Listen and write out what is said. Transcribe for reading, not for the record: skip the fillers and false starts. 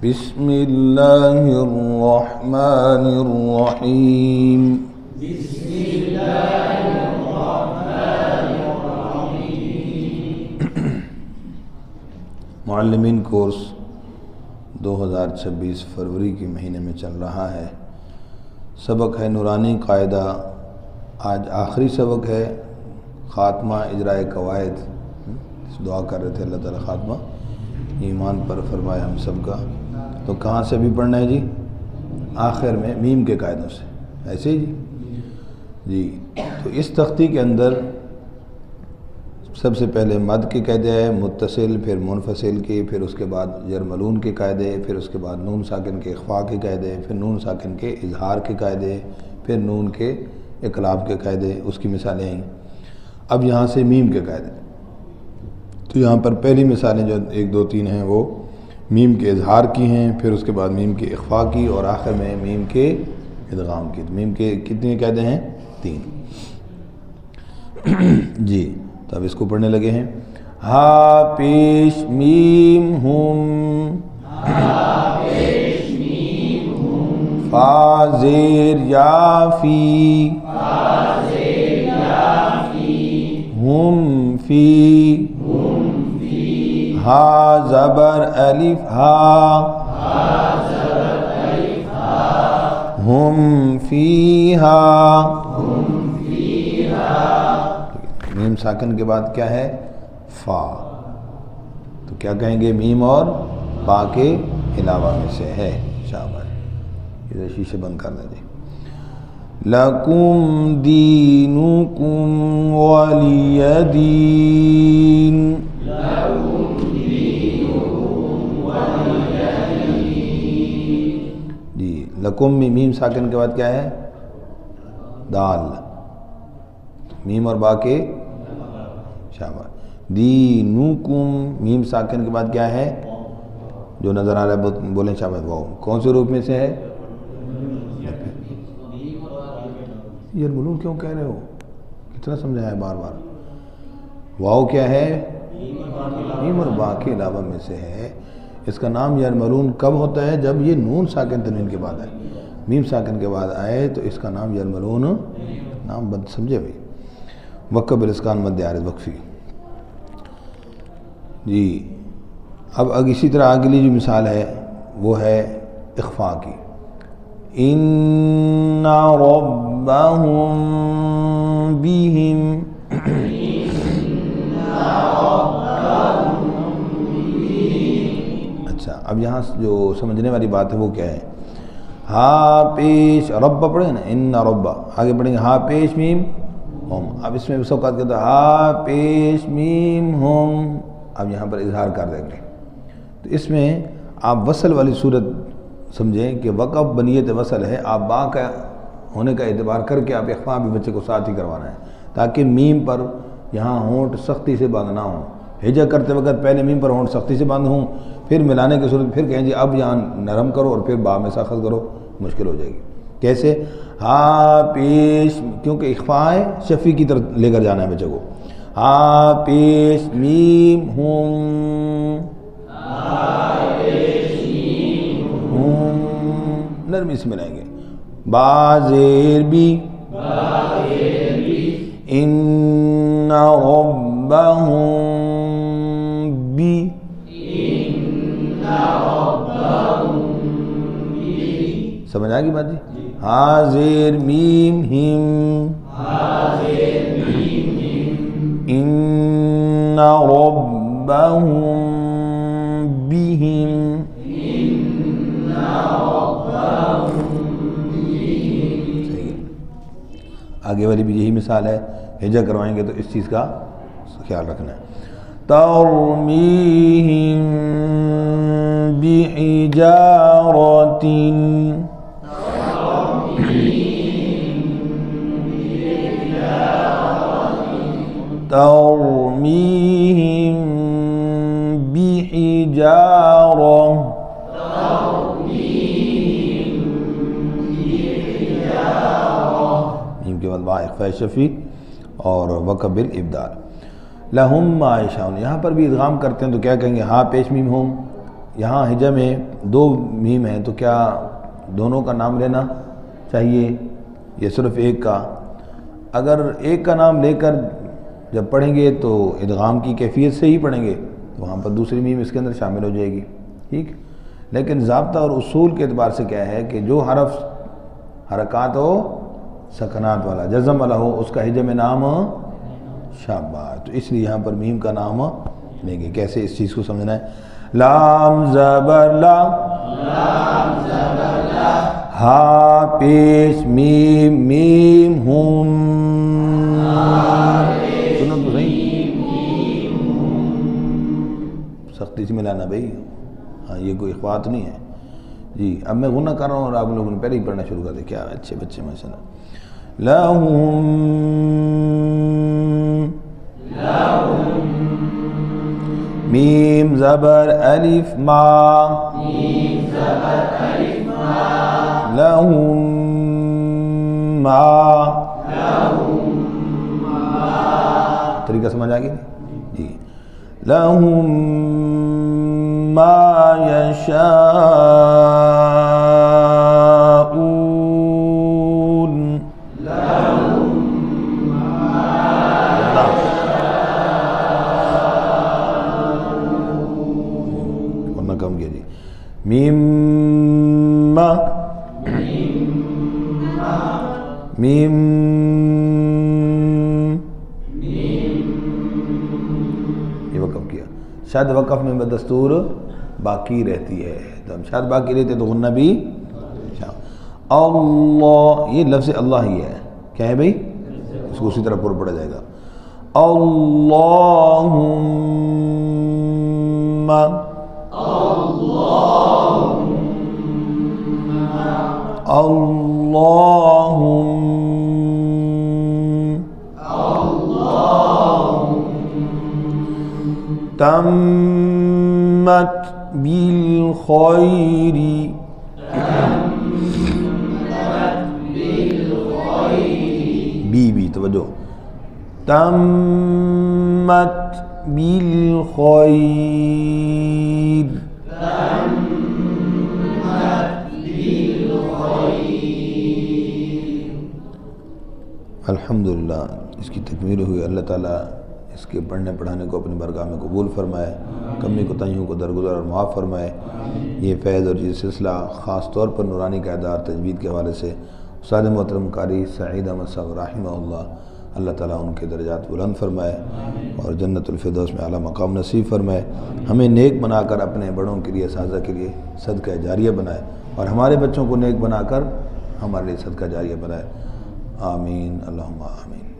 بسم اللہ الرحمن الرحیم بسم اللہ الرحمن الرحیم۔ معلمین کورس 2026 فروری کے مہینے میں چل رہا ہے۔ سبق ہے نورانی قاعدہ، آج آخری سبق ہے خاتمہ اجرائے قواعد۔ دعا کر رہے تھے اللہ تعالیٰ خاتمہ ایمان پر فرمائے ہم سب کا۔ تو کہاں سے بھی پڑھنا ہے جی؟ آخر میں میم کے قاعدوں سے، ایسے ہی جی۔ تو اس تختی کے اندر سب سے پہلے مد کے قاعدے ہے، متصل، پھر منفصل کے، پھر اس کے بعد یرملون کے قاعدے، پھر اس کے بعد نون ساکن کے اخفاء کے قاعدے، پھر نون ساکن کے اظہار کے قاعدے، پھر نون کے اقلاب کے قاعدے، اس کی مثالیں ہیں۔ اب یہاں سے میم کے قاعدے، تو یہاں پر پہلی مثالیں جو 1 2 3 ہیں وہ میم کے اظہار کی ہیں، پھر اس کے بعد میم کے اخفاء کی، اور آخر میں میم کے ادغام کی۔ تو میم کے کتنے قاعدے ہیں؟ 3 جی۔ تو اب اس کو پڑھنے لگے ہیں۔ ہا پیش میم ہم، فا زیر یا فی، ہم فی، ہا زبر الف ہا، ہم فیہا۔ میم ساکن کے بعد کیا ہے؟ فا۔ تو کیا کہیں گے؟ میم اور با کے علاوہ میں سے ہے۔ شاباش، ادھر شیشے بند کر دیں جی۔ لَكُمْ دِينُكُمْ وَلِيَ دِينِ، جی۔ لکم میں میم ساکن کے بعد کیا ہے؟ دال، میم اور با کے شاباش۔ دینکم، میم ساکن کے بعد کیا ہے؟ جو نظر آ رہا ہے بولیں شاباش۔ واو کون سے روپ میں سے ہے؟ یرملون کیوں کہہ رہے ہو؟ کتنا سمجھایا ہے بار بار۔ واو کیا ہے؟ میم اور با کے علاوہ میں سے ہے۔ اس کا نام یرملون کب ہوتا ہے؟ جب یہ نون ساکن تنوین کے بعد آئے، میم ساکن کے بعد آئے تو اس کا نام یرملون نام بند سمجھے بھائی۔ وقف بالاسکان مد عارض وقفی جی۔ اب اسی طرح اگلی جو مثال ہے وہ ہے اخفاء کی۔ ان ربهم بهم، اچھا اب یہاں جو سمجھنے والی بات ہے وہ کیا ہے؟ ہا پیش رب پڑھیں نا، ان رب، آگے پڑھیں گے ہا پیش میم ہم۔ اب اس میں سوقات کہتا ہے ہا پیش میم ہم، اب یہاں پر اظہار کر دیں گے۔ تو اس میں آپ وصل والی صورت سمجھیں کہ وقف بنیت وصل ہے، آپ با کا ہونے کا اعتبار کر کے آپ اخفاء بھی بچے کو ساتھ ہی کروانا ہے، تاکہ میم پر یہاں ہونٹ سختی سے باندھ نہ ہوں۔ ہجا کرتے وقت پہلے میم پر ہونٹ سختی سے باندھ ہوں، پھر ملانے کی صورت پھر کہیں جی اب یہاں نرم کرو اور پھر با میں سخت کرو، مشکل ہو جائے گی۔ کیسے؟ ہا پیش، کیونکہ اخفاء ہے، شفیع کی طرف لے کر جانا ہے بچے کو۔ ہا پیش میم ہم، نرمی سے ملائیں گے۔ با زیر بی، ان ربهم بی، سمجھ آئے گی بات جی؟ حاضر میم ہم، ان ربهم بهم، آگے والی بھی یہی مثال ہے، ہجا کروائیں گے تو اس چیز کا خیال رکھنا ہے۔ ترمیہم بحجارۃ، ترمیہم بحجارۃ، میم کے بعد با اخفاء شفیع اور وقف بالابدال۔ لہم ما یشاؤن، یہاں پر بھی ادغام کرتے ہیں تو کیا کہیں گے؟ ہاں پیش میم ہم، یہاں ہجا میں 2 میم ہیں، تو کیا دونوں کا نام لینا چاہیے یا صرف ایک کا؟ اگر ایک کا نام لے کر جب پڑھیں گے تو ادغام کی کیفیت سے ہی پڑھیں گے، تو وہاں پر دوسری میم اس کے اندر شامل ہو جائے گی، ٹھیک۔ لیکن ضابطہ اور اصول کے اعتبار سے کیا ہے کہ جو حرف حرکات ہو سکنات والا، جزم والا ہو، اس کا ہجا میں نام شاباش، تو اس لیے یہاں پر میم کا نام لیں گے۔ کیسے اس چیز کو سمجھنا ہے؟ لام زبر لا، ہا پیش میم، میم ہم، سنو تو صحیح، سختی سے ملانا بھائی، ہاں یہ کوئی اخوات نہیں ہے جی۔ اب میں غنہ کر رہا ہوں اور آپ لوگوں نے پہلے ہی پڑھنا شروع کر دیا، کیا اچھے بچے ماشاءاللہ۔ لہم، میم زبر الف ما، لہم ما، طریقہ سمجھ آ گئی جی۔ لہم ما یشاءون، ورنہ کم کیا جی۔ میم ما، میم، یہ وقف کیا، شاید وقف میں بدستور باقی رہتی ہے، تو ہم شاید باقی رہتے تو غنہ بھی اللہ، یہ لفظ اللہ ہی ہے، کیا ہے بھائی؟ اس کو اسی طرح پورا پڑھا جائے گا۔ اللہم، اللہم تمت بالخیر، بی توجہ، تمت بالخیر، الحمدللہ اس کی تکمیل ہوئی۔ اللہ تعالیٰ اس کے پڑھنے پڑھانے کو اپنی بارگاہ میں قبول فرمائے، کمی کوتاہیوں کو درگزر اور معاف فرمائے۔ یہ فیض اور یہ سلسلہ خاص طور پر نورانی قاعدات تجوید کے حوالے سے استاد محترم قاری سعید احمد صاحب رحمہ اللہ تعالیٰ ان کے درجات بلند فرمائے اور جنت الفردوس میں اعلیٰ مقام نصیب فرمائے۔ ہمیں نیک بنا کر اپنے بڑوں کے لیے، اساتذہ کے لیے صدقہ جاریہ بنائے، اور ہمارے بچوں کو نیک بنا کر ہمارے لیے صدقہ جاریہ بنائے۔ آمین، اللہم آمین۔